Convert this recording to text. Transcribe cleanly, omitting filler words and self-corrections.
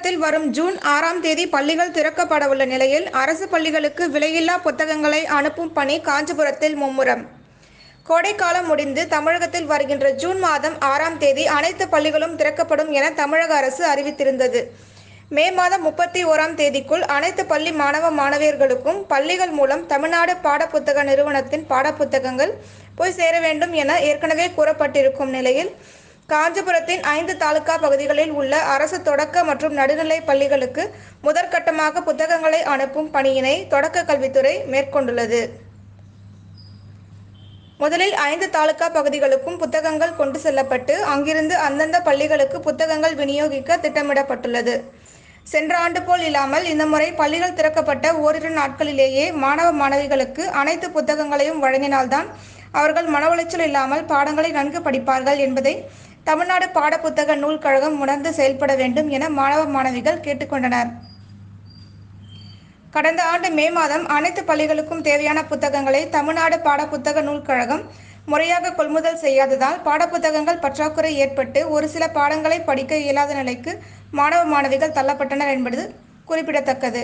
தமிழகத்தில் வரும் ஜூன் 6ஆம் தேதி பள்ளிகள் திறக்கப்படவுள்ள நிலையில் அரசு பள்ளிகளுக்கு விலையில்லா புத்தகங்களை அனுப்பும் பணி காஞ்சிபுரத்தில் மும்முரம். கோடைக்காலம் முடிந்து தமிழகத்தில் வருகின்ற ஜூன் மாதம் 6ஆம் தேதி அனைத்து பள்ளிகளும் திறக்கப்படும் என தமிழக அரசு அறிவித்திருந்தது. மே மாதம் 31ஆம் தேதிக்குள் அனைத்து பள்ளி மாணவ மாணவியர்களுக்கும் பள்ளிகள் மூலம் தமிழ்நாடு பாடப்புத்தக நிறுவனத்தின் பாடப்புத்தகங்கள் போய் சேர வேண்டும் என ஏற்கனவே கூறப்பட்டிருக்கும் நிலையில், காஞ்சிபுரத்தின் 5 தாலுகா பகுதிகளில் உள்ள அரசு தொடக்க மற்றும் நடுநிலை பள்ளிகளுக்கு முதற்கட்டமாக புத்தகங்களை அனுப்பும் பணியினை தொடக்க கல்வித்துறை மேற்கொண்டுள்ளது. முதலில் 5 தாலுகா பகுதிகளுக்கும் புத்தகங்கள் கொண்டு செல்லப்பட்டு அங்கிருந்து அந்தந்த பள்ளிகளுக்கு புத்தகங்கள் விநியோகிக்க திட்டமிடப்பட்டுள்ளது. சென்ற ஆண்டு போல் இல்லாமல் இந்த முறை பள்ளிகள் திறக்கப்பட்ட ஓரிரு நாட்களிலேயே மாணவ மாணவிகளுக்கு அனைத்து புத்தகங்களையும் வழங்கினால்தான் அவர்கள் மன உளைச்சல் இல்லாமல் பாடங்களை நன்கு படிப்பார்கள் என்பதை தமிழ்நாடு பாடப்புத்தக நூல் கழகம் உணர்ந்து செயல்பட வேண்டும் என மாணவ மாணவிகள் கேட்டுக்கொண்டனர். கடந்த ஆண்டு மே மாதம் அனைத்து பள்ளிகளுக்கும் தேவையான புத்தகங்களை தமிழ்நாடு பாடப்புத்தக நூல் கழகம் முறையாக கொள்முதல் செய்யாததால் பாடப்புத்தகங்கள் பற்றாக்குறை ஏற்பட்டு ஒரு சில பாடங்களை படிக்க இயலாத நிலைக்கு மாணவ மாணவிகள் தள்ளப்பட்டனர் என்பது குறிப்பிடத்தக்கது.